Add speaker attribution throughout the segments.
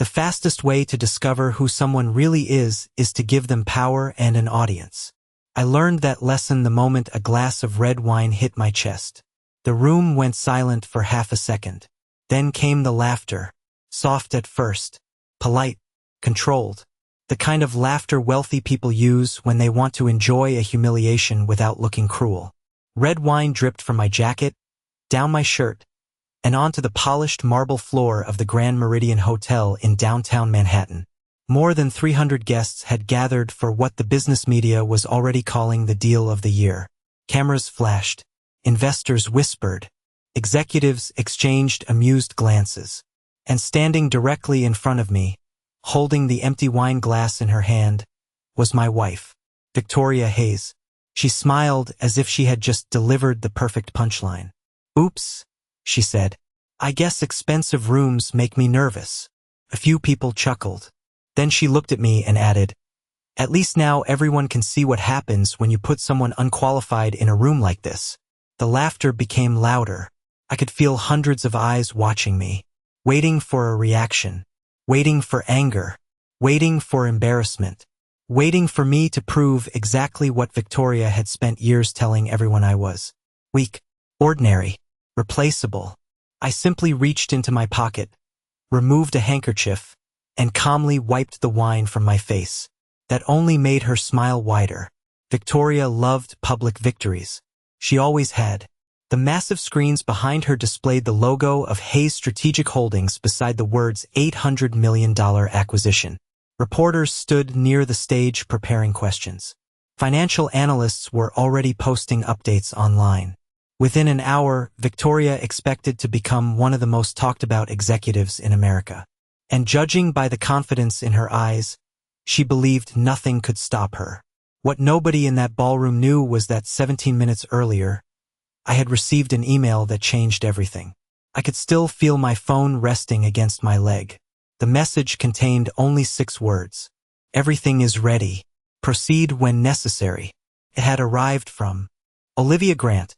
Speaker 1: The fastest way to discover who someone really is to give them power and an audience. I learned that lesson the moment a glass of red wine hit my chest. The room went silent for half a second. Then came the laughter, soft at first, polite, controlled. The kind of laughter wealthy people use when they want to enjoy a humiliation without looking cruel. Red wine dripped from my jacket, down my shirt, and onto the polished marble floor of the Grand Meridian Hotel in downtown Manhattan. More than 300 guests had gathered for what the business media was already calling the deal of the year. Cameras flashed, investors whispered, executives exchanged amused glances. And standing directly in front of me, holding the empty wine glass in her hand, was my wife, Victoria Hayes. She smiled as if she had just delivered the perfect punchline. "Oops," she said. "I guess expensive rooms make me nervous." A few people chuckled. Then she looked at me and added, "At least now everyone can see what happens when you put someone unqualified in a room like this." The laughter became louder. I could feel hundreds of eyes watching me, waiting for a reaction, waiting for anger, waiting for embarrassment, waiting for me to prove exactly what Victoria had spent years telling everyone I was. Weak, ordinary, replaceable. I simply reached into my pocket, removed a handkerchief, and calmly wiped the wine from my face. That only made her smile wider. Victoria loved public victories. She always had. The massive screens behind her displayed the logo of Hayes Strategic Holdings beside the words $800 million acquisition. Reporters stood near the stage preparing questions. Financial analysts were already posting updates online. Within an hour, Victoria expected to become one of the most talked about executives in America. And judging by the confidence in her eyes, she believed nothing could stop her. What nobody in that ballroom knew was that 17 minutes earlier, I had received an email that changed everything. I could still feel my phone resting against my leg. The message contained only 6 words. "Everything is ready. Proceed when necessary." It had arrived from Olivia Grant,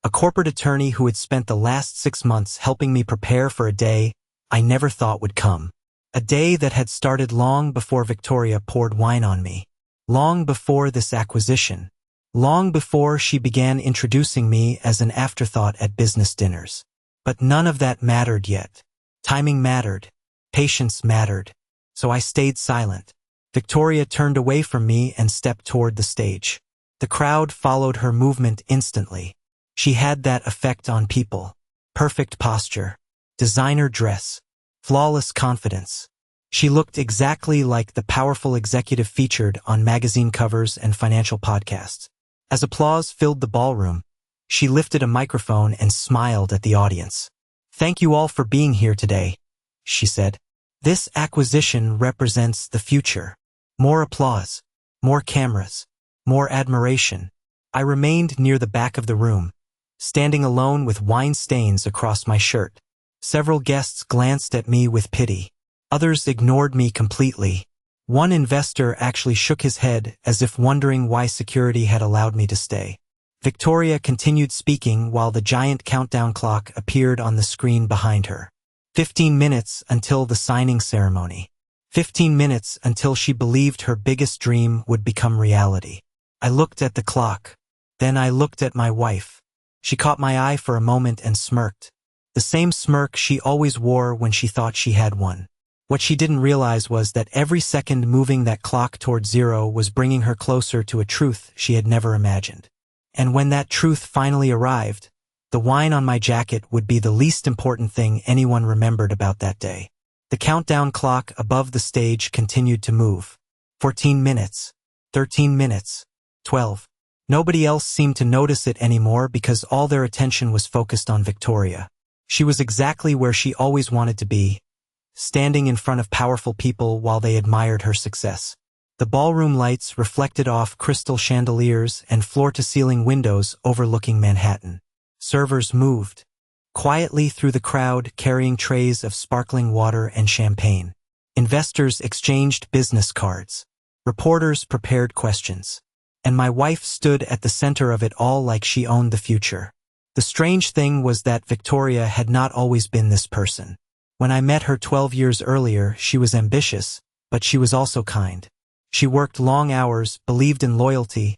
Speaker 1: a corporate attorney who had spent the last 6 months helping me prepare for a day I never thought would come. A day that had started long before Victoria poured wine on me. Long before this acquisition. Long before she began introducing me as an afterthought at business dinners. But none of that mattered yet. Timing mattered. Patience mattered. So I stayed silent. Victoria turned away from me and stepped toward the stage. The crowd followed her movement instantly. She had that effect on people. Perfect posture. Designer dress. Flawless confidence. She looked exactly like the powerful executive featured on magazine covers and financial podcasts. As applause filled the ballroom, she lifted a microphone and smiled at the audience. "Thank you all for being here today," she said. "This acquisition represents the future." More applause, more cameras, more admiration. I remained near the back of the room, standing alone with wine stains across my shirt. Several guests glanced at me with pity. Others ignored me completely. One investor actually shook his head as if wondering why security had allowed me to stay. Victoria continued speaking while the giant countdown clock appeared on the screen behind her. 15 minutes until the signing ceremony. 15 minutes until she believed her biggest dream would become reality. I looked at the clock. Then I looked at my wife. She caught my eye for a moment and smirked. The same smirk she always wore when she thought she had one. What she didn't realize was that every second moving that clock toward zero was bringing her closer to a truth she had never imagined. And when that truth finally arrived, the wine on my jacket would be the least important thing anyone remembered about that day. The countdown clock above the stage continued to move. 14 minutes. 13 minutes. 12. Nobody else seemed to notice it anymore because all their attention was focused on Victoria. She was exactly where she always wanted to be, standing in front of powerful people while they admired her success. The ballroom lights reflected off crystal chandeliers and floor-to-ceiling windows overlooking Manhattan. Servers moved quietly through the crowd carrying trays of sparkling water and champagne. Investors exchanged business cards. Reporters prepared questions. And my wife stood at the center of it all like she owned the future. The strange thing was that Victoria had not always been this person. When I met her 12 years earlier, she was ambitious, but she was also kind. She worked long hours, believed in loyalty,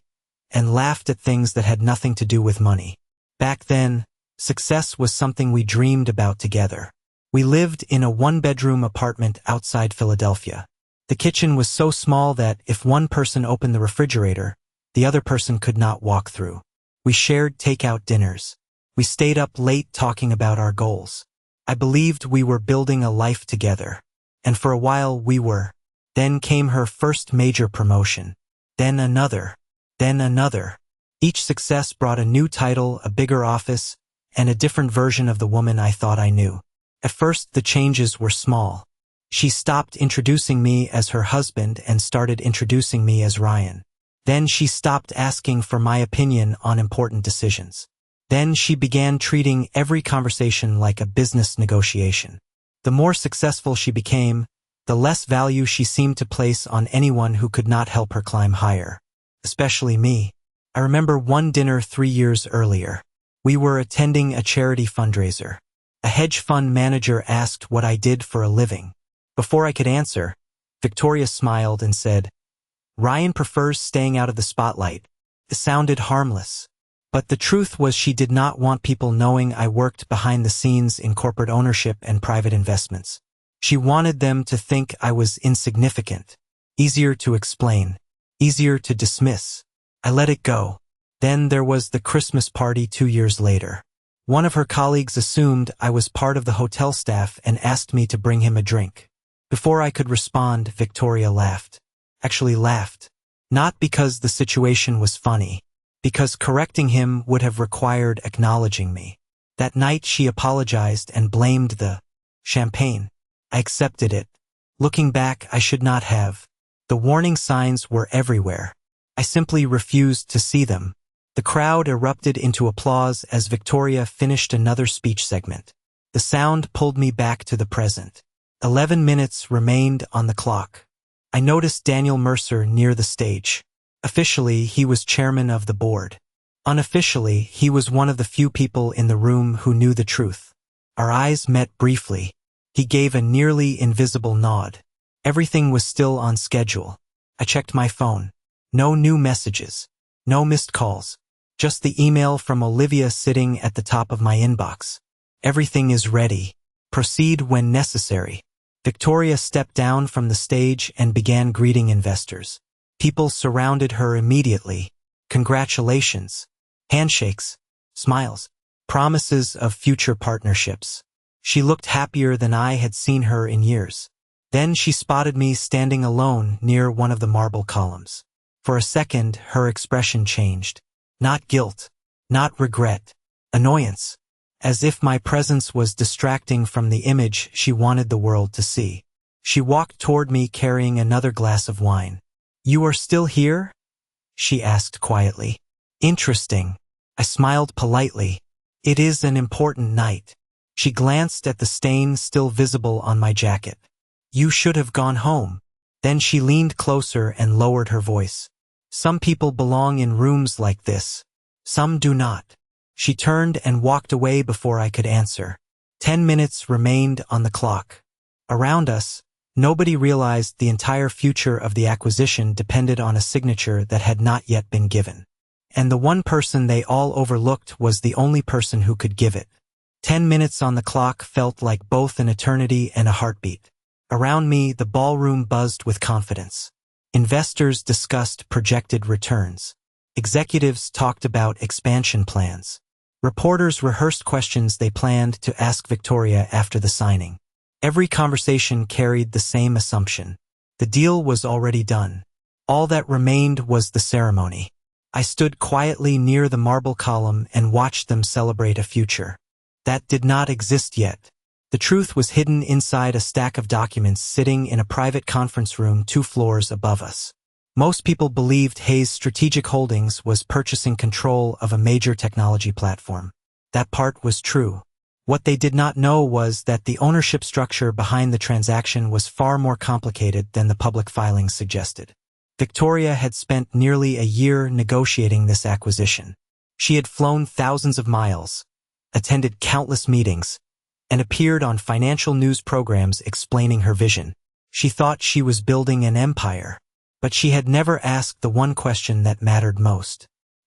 Speaker 1: and laughed at things that had nothing to do with money. Back then, success was something we dreamed about together. We lived in a one-bedroom apartment outside Philadelphia. The kitchen was so small that if one person opened the refrigerator, the other person could not walk through. We shared takeout dinners. We stayed up late talking about our goals. I believed we were building a life together. And for a while we were. Then came her first major promotion. Then another. Then another. Each success brought a new title, a bigger office, and a different version of the woman I thought I knew. At first the changes were small. She stopped introducing me as her husband and started introducing me as Ryan. Then she stopped asking for my opinion on important decisions. Then she began treating every conversation like a business negotiation. The more successful she became, the less value she seemed to place on anyone who could not help her climb higher. Especially me. I remember one dinner 3 years earlier. We were attending a charity fundraiser. A hedge fund manager asked what I did for a living. Before I could answer, Victoria smiled and said, "Ryan prefers staying out of the spotlight." It sounded harmless. But the truth was she did not want people knowing I worked behind the scenes in corporate ownership and private investments. She wanted them to think I was insignificant. Easier to explain. Easier to dismiss. I let it go. Then there was the Christmas party 2 years later. One of her colleagues assumed I was part of the hotel staff and asked me to bring him a drink. Before I could respond, Victoria laughed. Actually laughed. Not because the situation was funny, because correcting him would have required acknowledging me. That night she apologized and blamed the champagne. I accepted it. Looking back, I should not have. The warning signs were everywhere. I simply refused to see them. The crowd erupted into applause as Victoria finished another speech segment. The sound pulled me back to the present. 11 minutes remained on the clock. I noticed Daniel Mercer near the stage. Officially, he was chairman of the board. Unofficially, he was one of the few people in the room who knew the truth. Our eyes met briefly. He gave a nearly invisible nod. Everything was still on schedule. I checked my phone. No new messages. No missed calls. Just the email from Olivia sitting at the top of my inbox. Everything is ready. Proceed when necessary. Victoria stepped down from the stage and began greeting investors. People surrounded her immediately. Congratulations. Handshakes. Smiles. Promises of future partnerships. She looked happier than I had seen her in years. Then she spotted me standing alone near one of the marble columns. For a second, her expression changed. Not guilt. Not regret. Annoyance. As if my presence was distracting from the image she wanted the world to see. She walked toward me carrying another glass of wine. "You are still here?" she asked quietly. "Interesting." I smiled politely. "It is an important night." She glanced at the stain still visible on my jacket. "You should have gone home." Then she leaned closer and lowered her voice. "Some people belong in rooms like this. Some do not." She turned and walked away before I could answer. 10 minutes remained on the clock. Around us, nobody realized the entire future of the acquisition depended on a signature that had not yet been given. And the one person they all overlooked was the only person who could give it. 10 minutes on the clock felt like both an eternity and a heartbeat. Around me, the ballroom buzzed with confidence. Investors discussed projected returns. Executives talked about expansion plans. Reporters rehearsed questions they planned to ask Victoria after the signing. Every conversation carried the same assumption. The deal was already done. All that remained was the ceremony. I stood quietly near the marble column and watched them celebrate a future that did not exist yet. The truth was hidden inside a stack of documents sitting in a private conference room 2 floors above us. Most people believed Hayes Strategic Holdings was purchasing control of a major technology platform. That part was true. What they did not know was that the ownership structure behind the transaction was far more complicated than the public filings suggested. Victoria had spent nearly a year negotiating this acquisition. She had flown thousands of miles, attended countless meetings, and appeared on financial news programs explaining her vision. She thought she was building an empire, but she had never asked the one question that mattered most.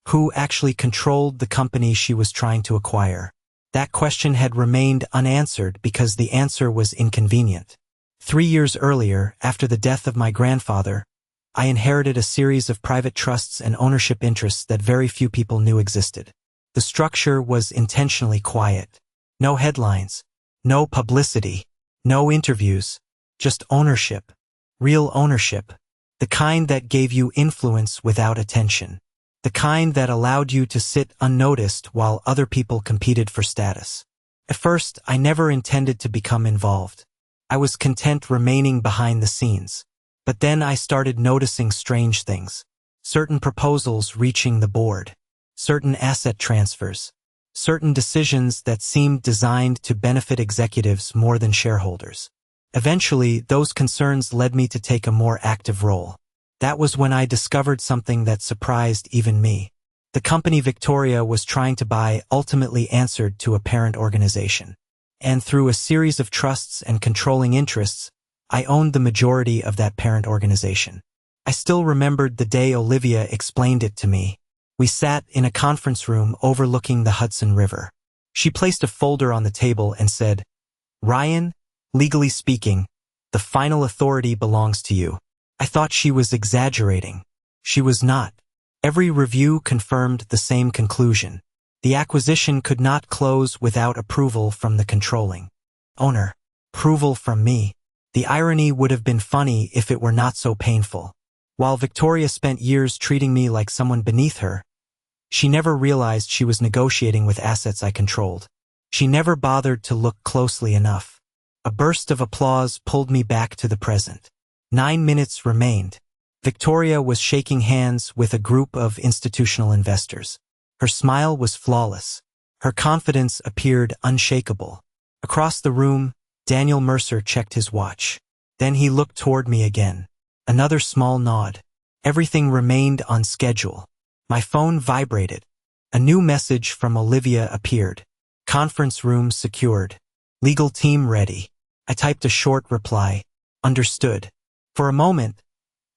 Speaker 1: Who actually controlled the company she was trying to acquire? That question had remained unanswered because the answer was inconvenient. 3 years earlier, after the death of my grandfather, I inherited a series of private trusts and ownership interests that very few people knew existed. The structure was intentionally quiet. No headlines, no publicity, no interviews, just ownership. Real ownership. The kind that gave you influence without attention. The kind that allowed you to sit unnoticed while other people competed for status. At first, I never intended to become involved. I was content remaining behind the scenes. But then I started noticing strange things. Certain proposals reaching the board. Certain asset transfers. Certain decisions that seemed designed to benefit executives more than shareholders. Eventually, those concerns led me to take a more active role. That was when I discovered something that surprised even me. The company Victoria was trying to buy ultimately answered to a parent organization. And through a series of trusts and controlling interests, I owned the majority of that parent organization. I still remembered the day Olivia explained it to me. We sat in a conference room overlooking the Hudson River. She placed a folder on the table and said, "Ryan, legally speaking, the final authority belongs to you." I thought she was exaggerating. She was not. Every review confirmed the same conclusion. The acquisition could not close without approval from the controlling owner. Approval from me. The irony would have been funny if it were not so painful. While Victoria spent years treating me like someone beneath her, she never realized she was negotiating with assets I controlled. She never bothered to look closely enough. A burst of applause pulled me back to the present. 9 minutes remained. Victoria was shaking hands with a group of institutional investors. Her smile was flawless. Her confidence appeared unshakable. Across the room, Daniel Mercer checked his watch. Then he looked toward me again. Another small nod. Everything remained on schedule. My phone vibrated. A new message from Olivia appeared. Conference room secured. Legal team ready. I typed a short reply. Understood. For a moment,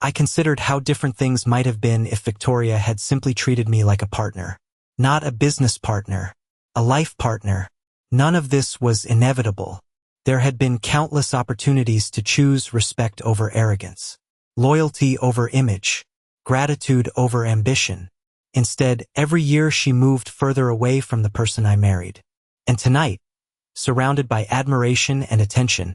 Speaker 1: I considered how different things might have been if Victoria had simply treated me like a partner. Not a business partner. A life partner. None of this was inevitable. There had been countless opportunities to choose respect over arrogance, loyalty over image, gratitude over ambition. Instead, every year she moved further away from the person I married. And tonight, surrounded by admiration and attention,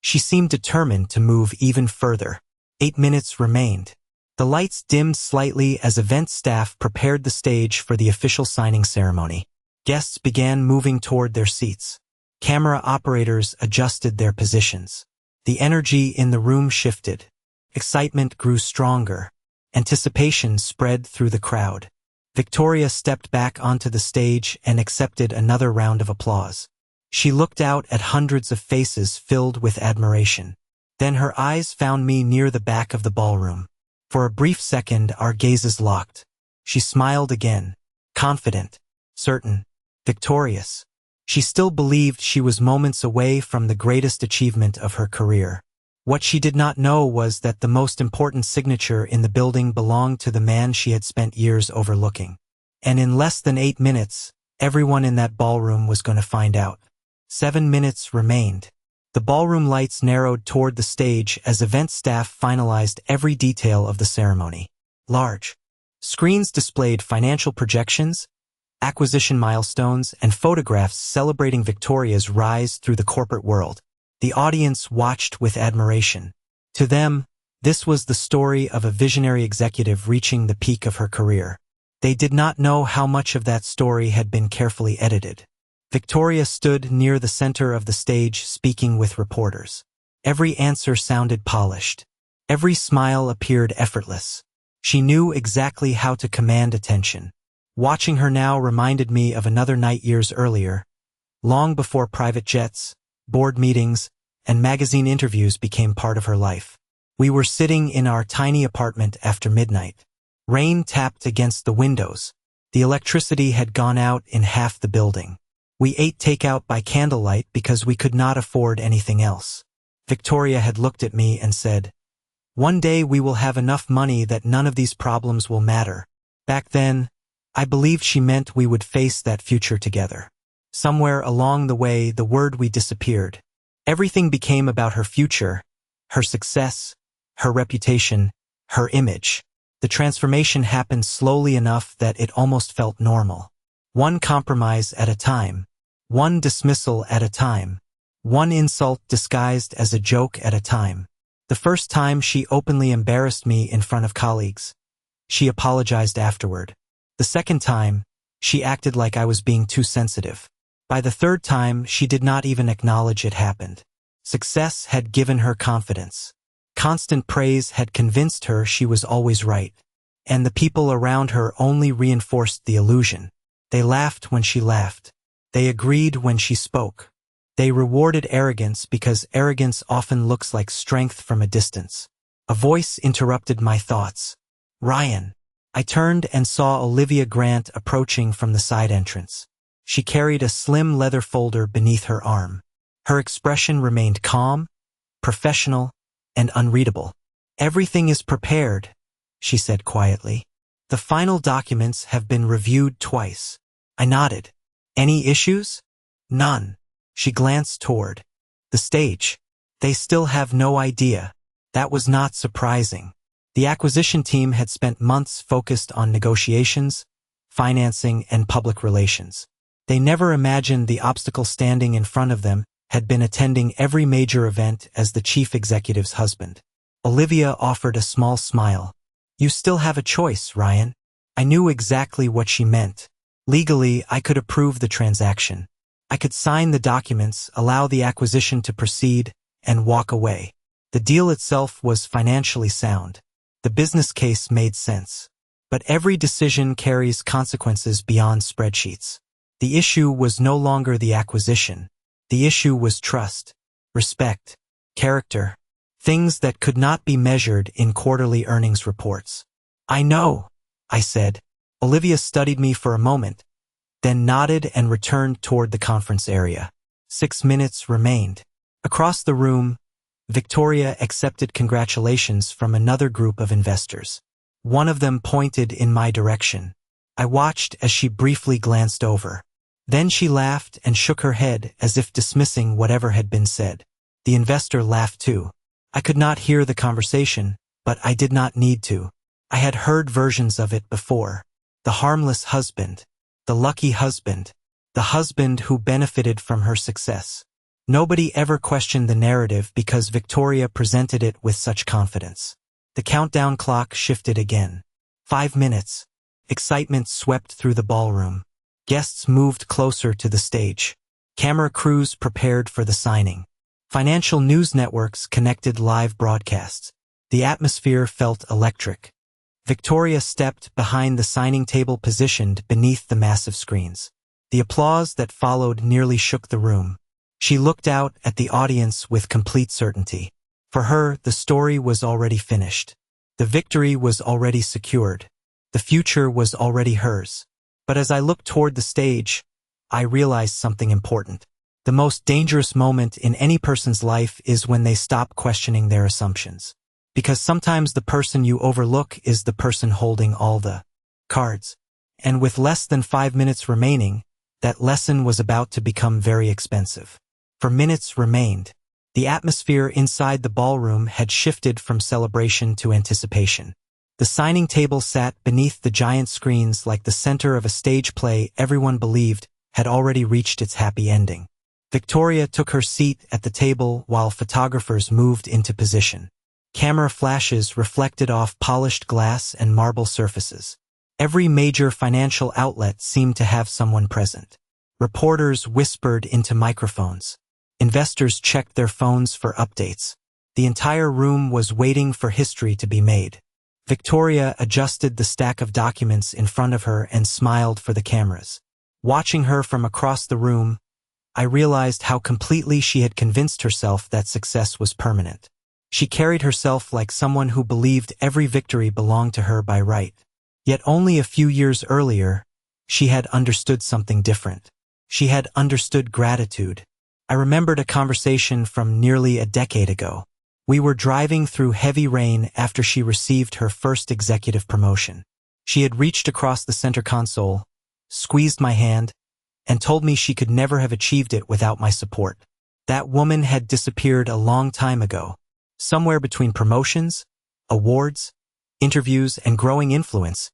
Speaker 1: she seemed determined to move even further. 8 minutes remained. The lights dimmed slightly as event staff prepared the stage for the official signing ceremony. Guests began moving toward their seats. Camera operators adjusted their positions. The energy in the room shifted. Excitement grew stronger. Anticipation spread through the crowd. Victoria stepped back onto the stage and accepted another round of applause. She looked out at hundreds of faces filled with admiration. Then her eyes found me near the back of the ballroom. For a brief second, our gazes locked. She smiled again, confident, certain, victorious. She still believed she was moments away from the greatest achievement of her career. What she did not know was that the most important signature in the building belonged to the man she had spent years overlooking. And in less than 8 minutes, everyone in that ballroom was going to find out. 7 minutes remained. The ballroom lights narrowed toward the stage as event staff finalized every detail of the ceremony. Large screens displayed financial projections, acquisition milestones, and photographs celebrating Victoria's rise through the corporate world. The audience watched with admiration. To them, this was the story of a visionary executive reaching the peak of her career. They did not know how much of that story had been carefully edited. Victoria stood near the center of the stage speaking with reporters. Every answer sounded polished. Every smile appeared effortless. She knew exactly how to command attention. Watching her now reminded me of another night years earlier, long before private jets, board meetings, and magazine interviews became part of her life. We were sitting in our tiny apartment after midnight. Rain tapped against the windows. The electricity had gone out in half the building. We ate takeout by candlelight because we could not afford anything else. Victoria had looked at me and said, "One day we will have enough money that none of these problems will matter." Back then, I believed she meant we would face that future together. Somewhere along the way, the word "we" disappeared. Everything became about her future, her success, her reputation, her image. The transformation happened slowly enough that it almost felt normal. One compromise at a time. One dismissal at a time. One insult disguised as a joke at a time. The first time she openly embarrassed me in front of colleagues. She apologized afterward. The second time, she acted like I was being too sensitive. By the third time, she did not even acknowledge it happened. Success had given her confidence. Constant praise had convinced her she was always right. And the people around her only reinforced the illusion. They laughed when she laughed. They agreed when she spoke. They rewarded arrogance because arrogance often looks like strength from a distance. A voice interrupted my thoughts. "Ryan." I turned and saw Olivia Grant approaching from the side entrance. She carried a slim leather folder beneath her arm. Her expression remained calm, professional, and unreadable. "Everything is prepared," she said quietly. "The final documents have been reviewed twice." I nodded. "Any issues?" "None." She glanced toward the stage. "They still have no idea." That was not surprising. The acquisition team had spent months focused on negotiations, financing, and public relations. They never imagined the obstacle standing in front of them had been attending every major event as the chief executive's husband. Olivia offered a small smile. "You still have a choice, Ryan." I knew exactly what she meant. Legally, I could approve the transaction. I could sign the documents, allow the acquisition to proceed, and walk away. The deal itself was financially sound. The business case made sense. But every decision carries consequences beyond spreadsheets. The issue was no longer the acquisition. The issue was trust, respect, character, things that could not be measured in quarterly earnings reports. "I know," I said. Olivia studied me for a moment, then nodded and returned toward the conference area. 6 minutes remained. Across the room, Victoria accepted congratulations from another group of investors. One of them pointed in my direction. I watched as she briefly glanced over. Then she laughed and shook her head as if dismissing whatever had been said. The investor laughed too. I could not hear the conversation, but I did not need to. I had heard versions of it before. The harmless husband. The lucky husband. The husband who benefited from her success. Nobody ever questioned the narrative because Victoria presented it with such confidence. The countdown clock shifted again. 5 minutes. Excitement swept through the ballroom. Guests moved closer to the stage. Camera crews prepared for the signing. Financial news networks connected live broadcasts. The atmosphere felt electric. Victoria stepped behind the signing table positioned beneath the massive screens. The applause that followed nearly shook the room. She looked out at the audience with complete certainty. For her, the story was already finished. The victory was already secured. The future was already hers. But as I looked toward the stage, I realized something important. The most dangerous moment in any person's life is when they stop questioning their assumptions. Because sometimes the person you overlook is the person holding all the cards. And with less than 5 minutes remaining, that lesson was about to become very expensive. For minutes remained. The atmosphere inside the ballroom had shifted from celebration to anticipation. The signing table sat beneath the giant screens like the center of a stage play everyone believed had already reached its happy ending. Victoria took her seat at the table while photographers moved into position. Camera flashes reflected off polished glass and marble surfaces. Every major financial outlet seemed to have someone present. Reporters whispered into microphones. Investors checked their phones for updates. The entire room was waiting for history to be made. Victoria adjusted the stack of documents in front of her and smiled for the cameras. Watching her from across the room, I realized how completely she had convinced herself that success was permanent. She carried herself like someone who believed every victory belonged to her by right. Yet only a few years earlier, she had understood something different. She had understood gratitude. I remembered a conversation from nearly a decade ago. We were driving through heavy rain after she received her first executive promotion. She had reached across the center console, squeezed my hand, and told me she could never have achieved it without my support. That woman had disappeared a long time ago, somewhere between promotions, awards, interviews, and growing influence.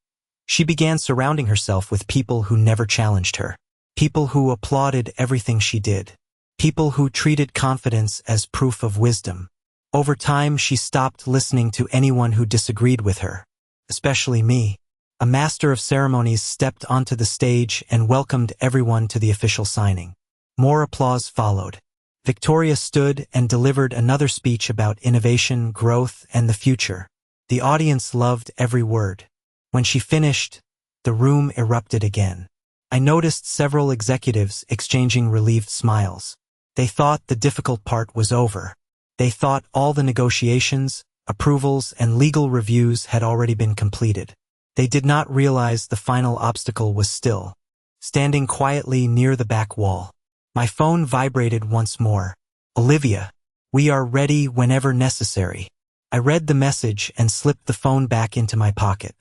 Speaker 1: She began surrounding herself with people who never challenged her, people who applauded everything she did, people who treated confidence as proof of wisdom. Over time, she stopped listening to anyone who disagreed with her, especially me. A master of ceremonies stepped onto the stage and welcomed everyone to the official signing. More applause followed. Victoria stood and delivered another speech about innovation, growth, and the future. The audience loved every word. When she finished, the room erupted again. I noticed several executives exchanging relieved smiles. They thought the difficult part was over. They thought all the negotiations, approvals, and legal reviews had already been completed. They did not realize the final obstacle was still standing quietly near the back wall. My phone vibrated once more. "Olivia, we are ready whenever necessary." I read the message and slipped the phone back into my pocket.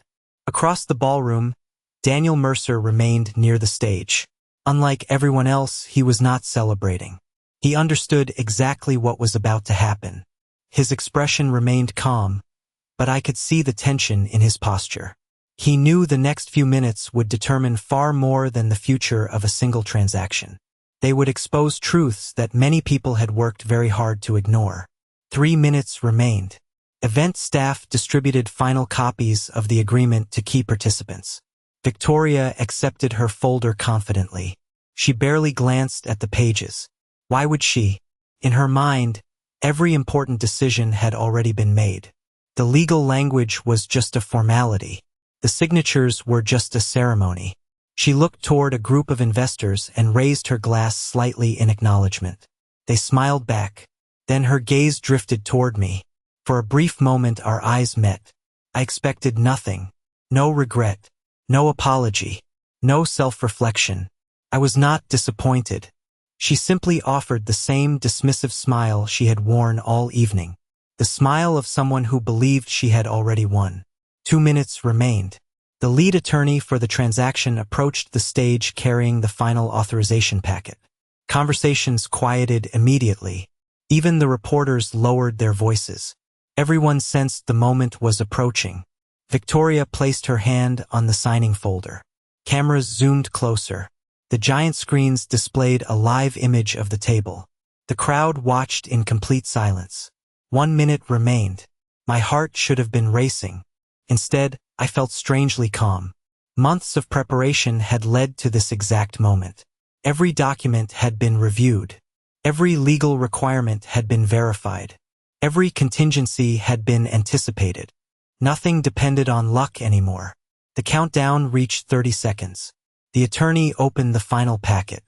Speaker 1: Across the ballroom, Daniel Mercer remained near the stage. Unlike everyone else, he was not celebrating. He understood exactly what was about to happen. His expression remained calm, but I could see the tension in his posture. He knew the next few minutes would determine far more than the future of a single transaction. They would expose truths that many people had worked very hard to ignore. 3 minutes remained. Event staff distributed final copies of the agreement to key participants. Victoria accepted her folder confidently. She barely glanced at the pages. Why would she? In her mind, every important decision had already been made. The legal language was just a formality. The signatures were just a ceremony. She looked toward a group of investors and raised her glass slightly in acknowledgement. They smiled back. Then her gaze drifted toward me. For a brief moment our eyes met. I expected nothing. No regret. No apology. No self-reflection. I was not disappointed. She simply offered the same dismissive smile she had worn all evening. The smile of someone who believed she had already won. 2 minutes remained. The lead attorney for the transaction approached the stage carrying the final authorization packet. Conversations quieted immediately. Even the reporters lowered their voices. Everyone sensed the moment was approaching. Victoria placed her hand on the signing folder. Cameras zoomed closer. The giant screens displayed a live image of the table. The crowd watched in complete silence. 1 minute remained. My heart should have been racing. Instead, I felt strangely calm. Months of preparation had led to this exact moment. Every document had been reviewed. Every legal requirement had been verified. Every contingency had been anticipated. Nothing depended on luck anymore. The countdown reached 30 seconds. The attorney opened the final packet.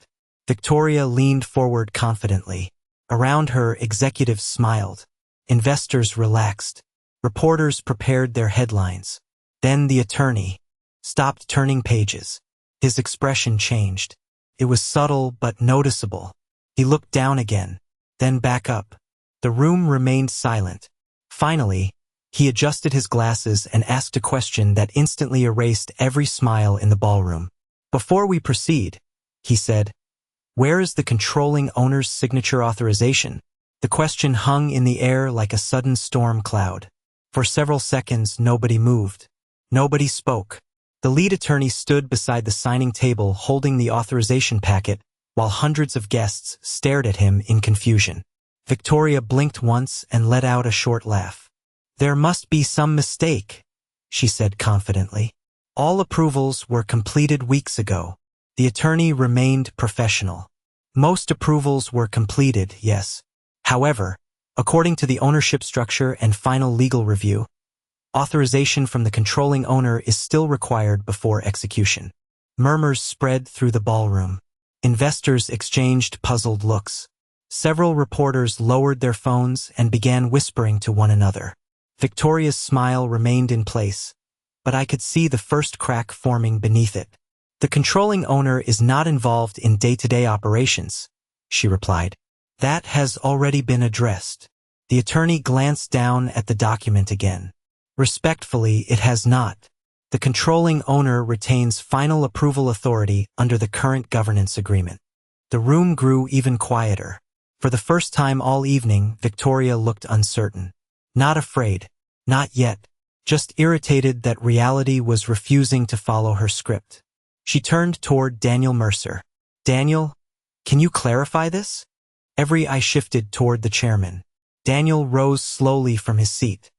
Speaker 1: Victoria leaned forward confidently. Around her, executives smiled. Investors relaxed. Reporters prepared their headlines. Then the attorney stopped turning pages. His expression changed. It was subtle but noticeable. He looked down again, then back up. The room remained silent. Finally, he adjusted his glasses and asked a question that instantly erased every smile in the ballroom. "Before we proceed," he said, "where is the controlling owner's signature authorization?" The question hung in the air like a sudden storm cloud. For several seconds, nobody moved. Nobody spoke. The lead attorney stood beside the signing table holding the authorization packet while hundreds of guests stared at him in confusion. Victoria blinked once and let out a short laugh. "There must be some mistake," she said confidently. All approvals were completed weeks ago. The attorney remained professional. Most approvals were completed, yes. However, according to the ownership structure and final legal review, authorization from the controlling owner is still required before execution. Murmurs spread through the ballroom. Investors exchanged puzzled looks. Several reporters lowered their phones and began whispering to one another. Victoria's smile remained in place, but I could see the first crack forming beneath it. The controlling owner is not involved in day-to-day operations, she replied. That has already been addressed. The attorney glanced down at the document again. Respectfully, it has not. The controlling owner retains final approval authority under the current governance agreement. The room grew even quieter. For the first time all evening, Victoria looked uncertain. Not afraid. Not yet. Just irritated that reality was refusing to follow her script. She turned toward Daniel Mercer. Daniel, can you clarify this? Every eye shifted toward the chairman. Daniel rose slowly from his seat.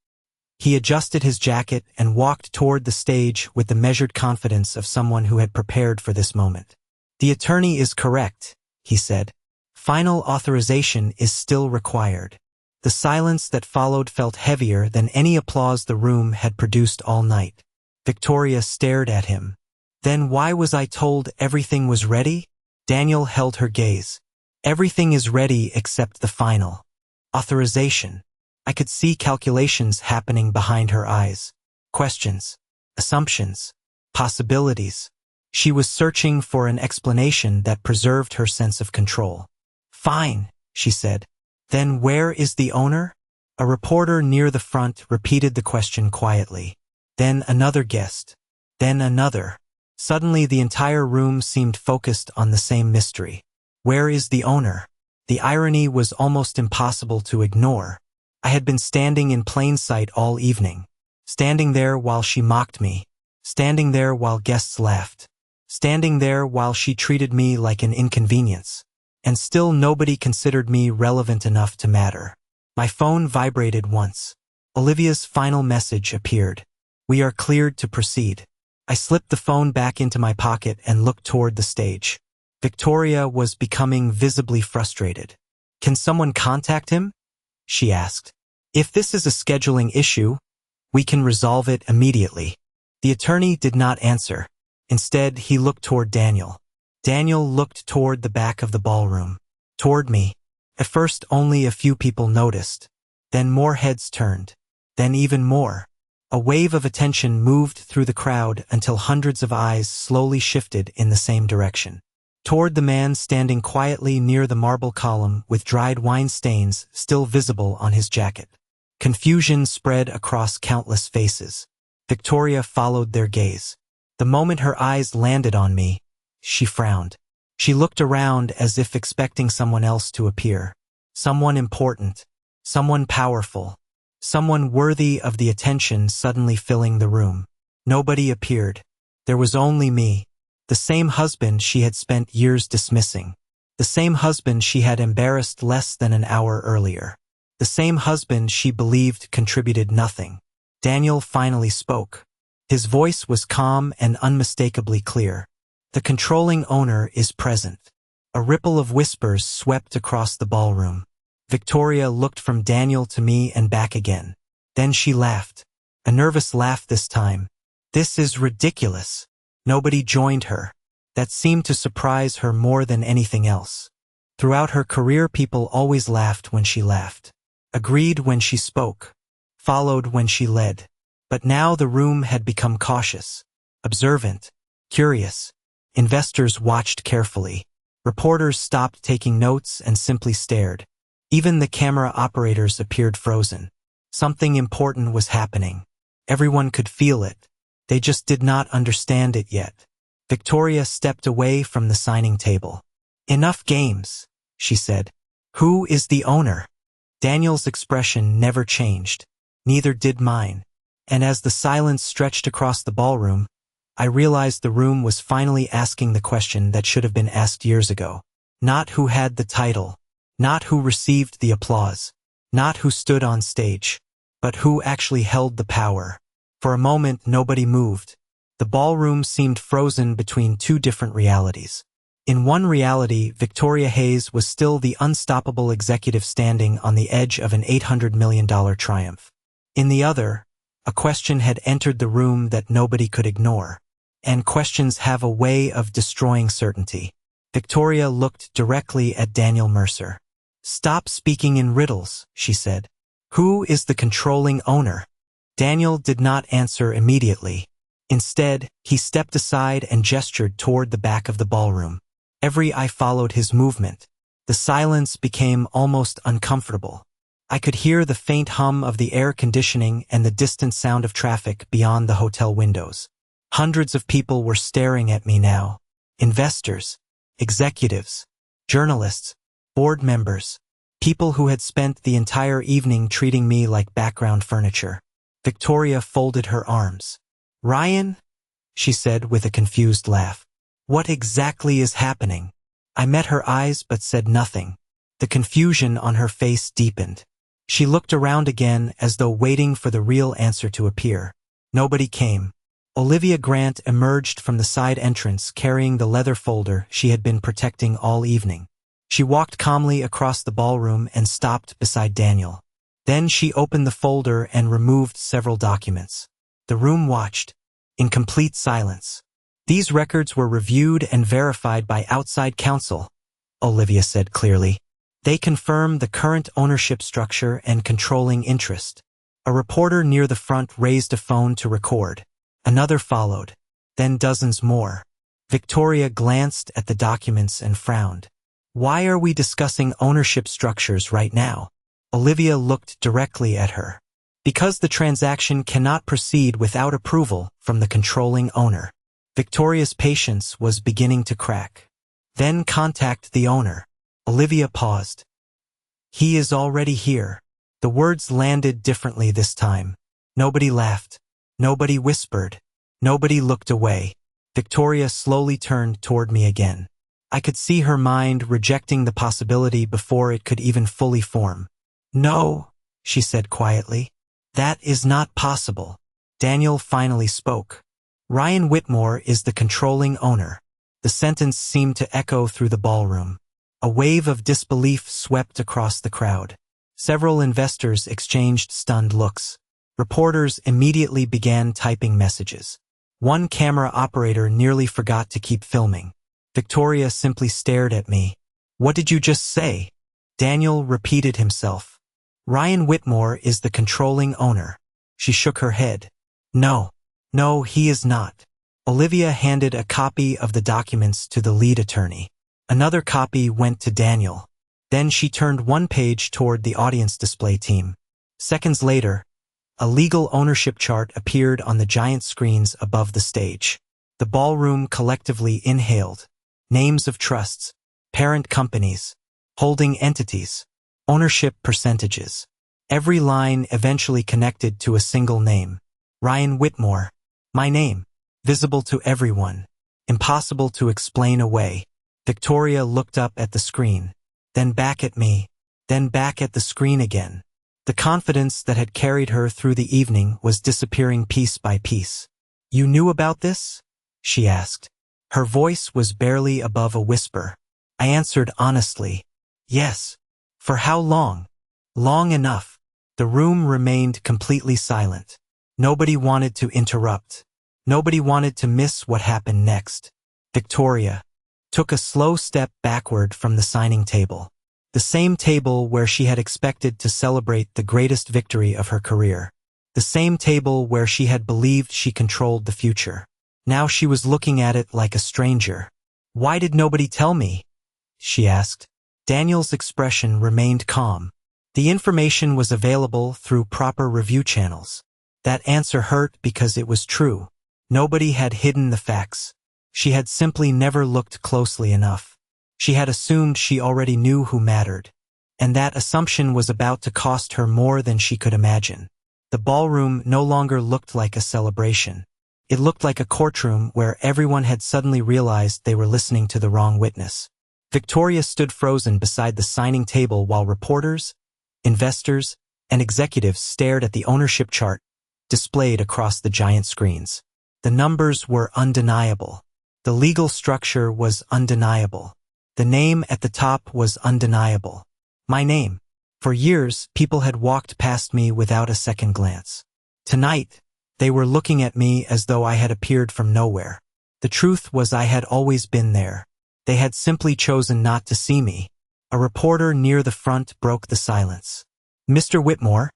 Speaker 1: He adjusted his jacket and walked toward the stage with the measured confidence of someone who had prepared for this moment. The attorney is correct, he said. Final authorization is still required. The silence that followed felt heavier than any applause the room had produced all night. Victoria stared at him. Then why was I told everything was ready? Daniel held her gaze. Everything is ready except the final authorization. I could see calculations happening behind her eyes. Questions, assumptions, possibilities. She was searching for an explanation that preserved her sense of control. Fine, she said. Then where is the owner? A reporter near the front repeated the question quietly. Then another guest. Then another. Suddenly the entire room seemed focused on the same mystery. Where is the owner? The irony was almost impossible to ignore. I had been standing in plain sight all evening. Standing there while she mocked me. Standing there while guests laughed. Standing there while she treated me like an inconvenience. And still nobody considered me relevant enough to matter. My phone vibrated once. Olivia's final message appeared. We are cleared to proceed. I slipped the phone back into my pocket and looked toward the stage. Victoria was becoming visibly frustrated. Can someone contact him? She asked. If this is a scheduling issue, we can resolve it immediately. The attorney did not answer. Instead, he looked toward Daniel. Daniel looked toward the back of the ballroom. Toward me. At first, only a few people noticed. Then more heads turned. Then even more. A wave of attention moved through the crowd until hundreds of eyes slowly shifted in the same direction. Toward the man standing quietly near the marble column with dried wine stains still visible on his jacket. Confusion spread across countless faces. Victoria followed their gaze. The moment her eyes landed on me, she frowned. She looked around as if expecting someone else to appear. Someone important. Someone powerful. Someone worthy of the attention suddenly filling the room. Nobody appeared. There was only me. The same husband she had spent years dismissing. The same husband she had embarrassed less than an hour earlier. The same husband she believed contributed nothing. Daniel finally spoke. His voice was calm and unmistakably clear. The controlling owner is present. A ripple of whispers swept across the ballroom. Victoria looked from Daniel to me and back again. Then she laughed. A nervous laugh this time. This is ridiculous. Nobody joined her. That seemed to surprise her more than anything else. Throughout her career, people always laughed when she laughed. Agreed when she spoke. Followed when she led. But now the room had become cautious. Observant. Curious. Investors watched carefully. Reporters stopped taking notes and simply stared. Even the camera operators appeared frozen. Something important was happening. Everyone could feel it. They just did not understand it yet. Victoria stepped away from the signing table. Enough games, she said. Who is the owner? Daniel's expression never changed. Neither did mine. And as the silence stretched across the ballroom, I realized the room was finally asking the question that should have been asked years ago. Not who had the title. Not who received the applause. Not who stood on stage. But who actually held the power. For a moment, nobody moved. The ballroom seemed frozen between two different realities. In one reality, Victoria Hayes was still the unstoppable executive standing on the edge of an $800 million triumph. In the other, a question had entered the room that nobody could ignore. And questions have a way of destroying certainty. Victoria looked directly at Daniel Mercer. Stop speaking in riddles, she said. Who is the controlling owner? Daniel did not answer immediately. Instead, he stepped aside and gestured toward the back of the ballroom. Every eye followed his movement. The silence became almost uncomfortable. I could hear the faint hum of the air conditioning and the distant sound of traffic beyond the hotel windows. Hundreds of people were staring at me now. Investors, executives, journalists, board members, people who had spent the entire evening treating me like background furniture. Victoria folded her arms. "Ryan?" she said with a confused laugh. "What exactly is happening?" I met her eyes but said nothing. The confusion on her face deepened. She looked around again as though waiting for the real answer to appear. Nobody came. Olivia Grant emerged from the side entrance carrying the leather folder she had been protecting all evening. She walked calmly across the ballroom and stopped beside Daniel. Then she opened the folder and removed several documents. The room watched, in complete silence. "These records were reviewed and verified by outside counsel," Olivia said clearly. "They confirm the current ownership structure and controlling interest." A reporter near the front raised a phone to record. Another followed, then dozens more. Victoria glanced at the documents and frowned. "Why are we discussing ownership structures right now?" Olivia looked directly at her. "Because the transaction cannot proceed without approval from the controlling owner." Victoria's patience was beginning to crack. "Then contact the owner." Olivia paused. "He is already here." The words landed differently this time. Nobody laughed. Nobody whispered. Nobody looked away. Victoria slowly turned toward me again. I could see her mind rejecting the possibility before it could even fully form. "No," she said quietly. "That is not possible." Daniel finally spoke. "Ryan Whitmore is the controlling owner." The sentence seemed to echo through the ballroom. A wave of disbelief swept across the crowd. Several investors exchanged stunned looks. Reporters immediately began typing messages. One camera operator nearly forgot to keep filming. Victoria simply stared at me. "What did you just say?" Daniel repeated himself. "Ryan Whitmore is the controlling owner." She shook her head. No, he is not." Olivia handed a copy of the documents to the lead attorney. Another copy went to Daniel. Then she turned one page toward the audience display team. Seconds later, a legal ownership chart appeared on the giant screens above the stage. The ballroom collectively inhaled. Names of trusts, parent companies, holding entities, ownership percentages. Every line eventually connected to a single name. Ryan Whitmore. My name. Visible to everyone. Impossible to explain away. Victoria looked up at the screen, then back at me, then back at the screen again. The confidence that had carried her through the evening was disappearing piece by piece. "You knew about this?" she asked. Her voice was barely above a whisper. I answered honestly, "Yes." "For how long?" "Long enough." The room remained completely silent. Nobody wanted to interrupt. Nobody wanted to miss what happened next. Victoria took a slow step backward from the signing table. The same table where she had expected to celebrate the greatest victory of her career. The same table where she had believed she controlled the future. Now she was looking at it like a stranger. "Why did nobody tell me?" she asked. Daniel's expression remained calm. The information was available through proper review channels. That answer hurt because it was true. Nobody had hidden the facts. She had simply never looked closely enough. She had assumed she already knew who mattered. And that assumption was about to cost her more than she could imagine. The ballroom no longer looked like a celebration. It looked like a courtroom where everyone had suddenly realized they were listening to the wrong witness. Victoria stood frozen beside the signing table while reporters, investors, and executives stared at the ownership chart displayed across the giant screens. The numbers were undeniable. The legal structure was undeniable. The name at the top was undeniable. My name. For years, people had walked past me without a second glance. Tonight, they were looking at me as though I had appeared from nowhere. The truth was I had always been there. They had simply chosen not to see me. A reporter near the front broke the silence. "Mr. Whitmore,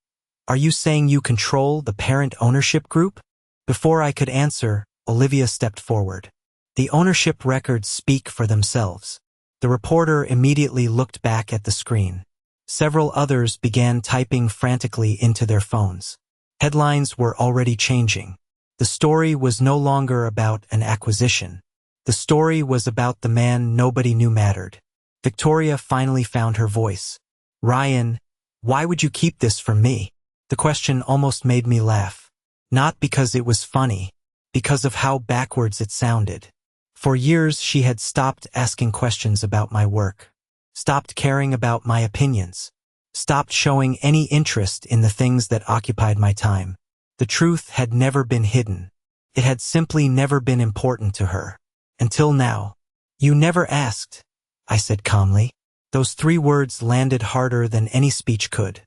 Speaker 1: are you saying you control the parent ownership group?" Before I could answer, Olivia stepped forward. The ownership records speak for themselves. The reporter immediately looked back at the screen. Several others began typing frantically into their phones. Headlines were already changing. The story was no longer about an acquisition. The story was about the man nobody knew mattered. Victoria finally found her voice. "Ryan, why would you keep this from me?" The question almost made me laugh. Not because it was funny, because of how backwards it sounded. For years she had stopped asking questions about my work, stopped caring about my opinions, stopped showing any interest in the things that occupied my time. The truth had never been hidden. It had simply never been important to her. Until now. "You never asked," I said calmly. Those 3 words landed harder than any speech could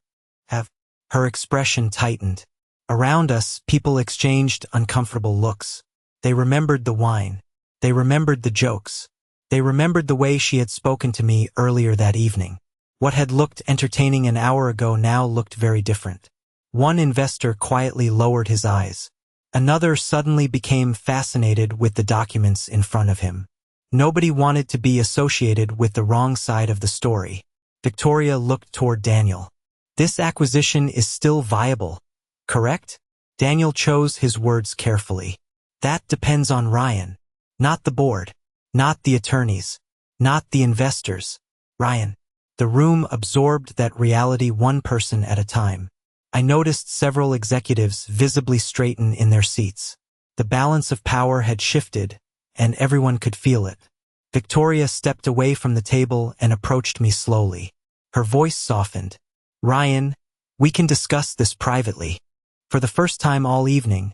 Speaker 1: have. Her expression tightened. Around us, people exchanged uncomfortable looks. They remembered the wine. They remembered the jokes. They remembered the way she had spoken to me earlier that evening. What had looked entertaining an hour ago now looked very different. One investor quietly lowered his eyes. Another suddenly became fascinated with the documents in front of him. Nobody wanted to be associated with the wrong side of the story. Victoria looked toward Daniel. "This acquisition is still viable, correct?" Daniel chose his words carefully. "That depends on Ryan. Not the board. Not the attorneys. Not the investors. Ryan." The room absorbed that reality one person at a time. I noticed several executives visibly straighten in their seats. The balance of power had shifted, and everyone could feel it. Victoria stepped away from the table and approached me slowly. Her voice softened. "Ryan, we can discuss this privately." For the first time all evening,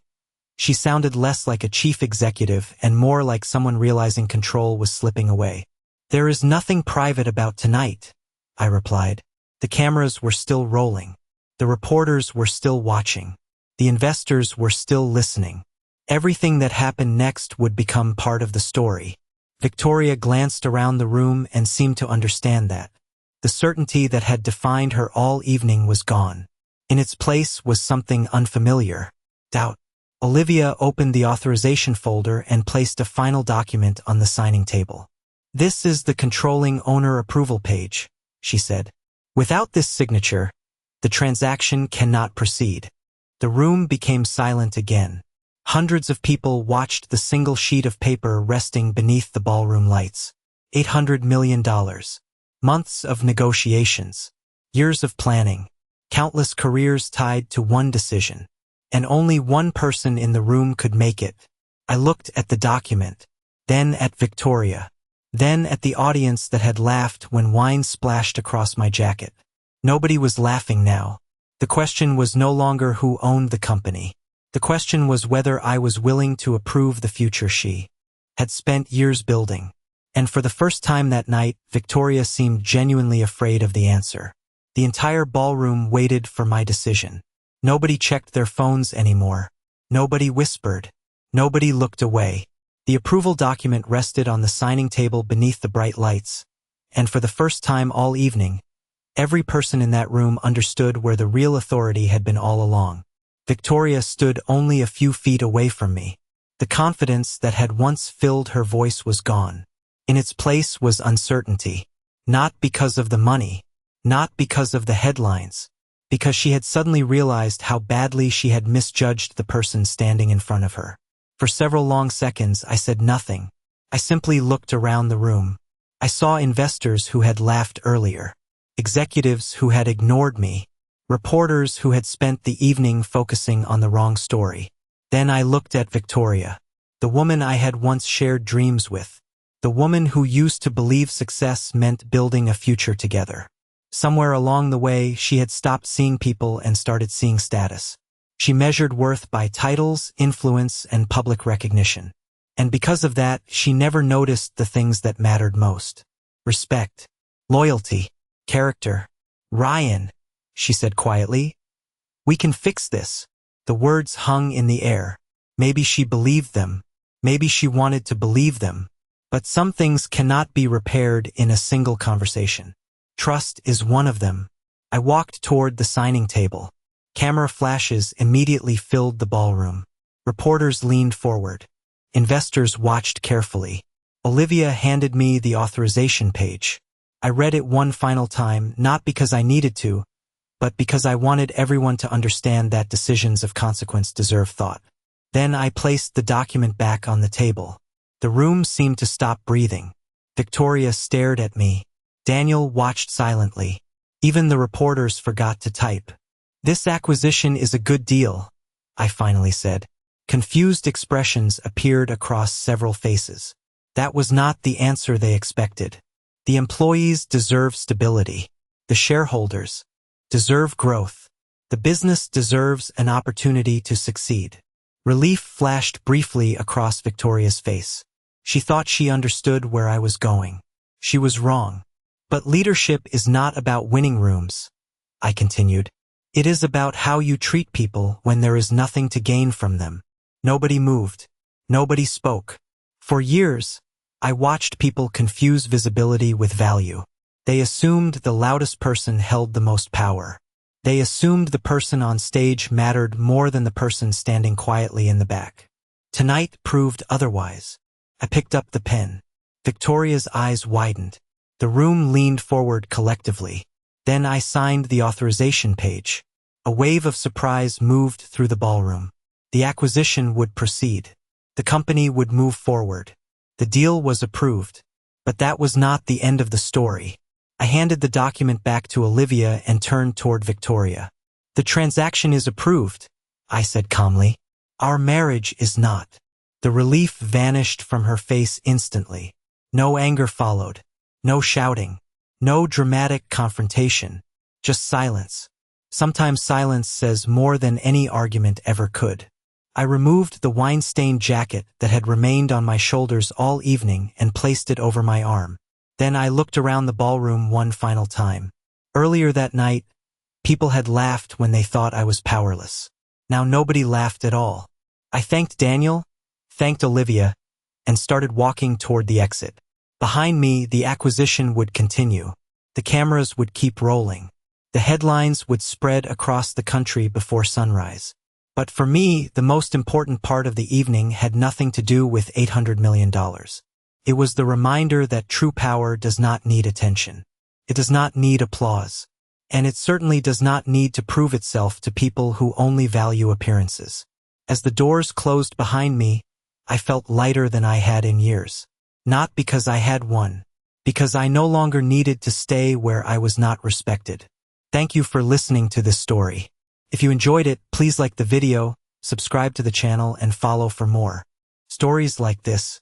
Speaker 1: she sounded less like a chief executive and more like someone realizing control was slipping away. "There is nothing private about tonight," I replied. The cameras were still rolling. The reporters were still watching. The investors were still listening. Everything that happened next would become part of the story. Victoria glanced around the room and seemed to understand that. The certainty that had defined her all evening was gone. In its place was something unfamiliar. Doubt. Olivia opened the authorization folder and placed a final document on the signing table. "This is the controlling owner approval page," she said. "Without this signature, the transaction cannot proceed." The room became silent again. Hundreds of people watched the single sheet of paper resting beneath the ballroom lights. $800 million. Months of negotiations. Years of planning. Countless careers tied to one decision. And only one person in the room could make it. I looked at the document, then at Victoria, then at the audience that had laughed when wine splashed across my jacket. Nobody was laughing now. The question was no longer who owned the company. The question was whether I was willing to approve the future she had spent years building. And for the first time that night, Victoria seemed genuinely afraid of the answer. The entire ballroom waited for my decision. Nobody checked their phones anymore. Nobody whispered. Nobody looked away. The approval document rested on the signing table beneath the bright lights. And for the first time all evening, every person in that room understood where the real authority had been all along. Victoria stood only a few feet away from me. The confidence that had once filled her voice was gone. In its place was uncertainty. Not because of the money. Not because of the headlines. Because she had suddenly realized how badly she had misjudged the person standing in front of her. For several long seconds, I said nothing. I simply looked around the room. I saw investors who had laughed earlier. Executives who had ignored me. Reporters who had spent the evening focusing on the wrong story. Then I looked at Victoria, the woman I had once shared dreams with, the woman who used to believe success meant building a future together. Somewhere along the way, she had stopped seeing people and started seeing status. She measured worth by titles, influence, and public recognition. And because of that, she never noticed the things that mattered most. Respect, loyalty, character. "Ryan," she said quietly, "we can fix this." The words hung in the air. Maybe she believed them. Maybe she wanted to believe them. But some things cannot be repaired in a single conversation. Trust is one of them. I walked toward the signing table. Camera flashes immediately filled the ballroom. Reporters leaned forward. Investors watched carefully. Olivia handed me the authorization page. I read it one final time, not because I needed to, but because I wanted everyone to understand that decisions of consequence deserve thought. Then I placed the document back on the table. The room seemed to stop breathing. Victoria stared at me. Daniel watched silently. Even the reporters forgot to type. "This acquisition is a good deal," I finally said. Confused expressions appeared across several faces. That was not the answer they expected. The employees deserve stability. The shareholders deserve growth. The business deserves an opportunity to succeed. Relief flashed briefly across Victoria's face. She thought she understood where I was going. She was wrong. "But leadership is not about winning rooms," I continued. "It is about how you treat people when there is nothing to gain from them." Nobody moved. Nobody spoke. For years, I watched people confuse visibility with value. They assumed the loudest person held the most power. They assumed the person on stage mattered more than the person standing quietly in the back. Tonight proved otherwise. I picked up the pen. Victoria's eyes widened. The room leaned forward collectively. Then I signed the authorization page. A wave of surprise moved through the ballroom. The acquisition would proceed. The company would move forward. The deal was approved. But that was not the end of the story. I handed the document back to Olivia and turned toward Victoria. "The transaction is approved," I said calmly. "Our marriage is not." The relief vanished from her face instantly. No anger followed. No shouting. No dramatic confrontation. Just silence. Sometimes silence says more than any argument ever could. I removed the wine-stained jacket that had remained on my shoulders all evening and placed it over my arm. Then I looked around the ballroom one final time. Earlier that night, people had laughed when they thought I was powerless. Now nobody laughed at all. I thanked Daniel, thanked Olivia, and started walking toward the exit. Behind me, the acquisition would continue. The cameras would keep rolling. The headlines would spread across the country before sunrise. But for me, the most important part of the evening had nothing to do with $800 million. It was the reminder that true power does not need attention. It does not need applause. And it certainly does not need to prove itself to people who only value appearances. As the doors closed behind me, I felt lighter than I had in years. Not because I had won, because I no longer needed to stay where I was not respected. Thank you for listening to this story. If you enjoyed it, please like the video, subscribe to the channel, and follow for more stories like this.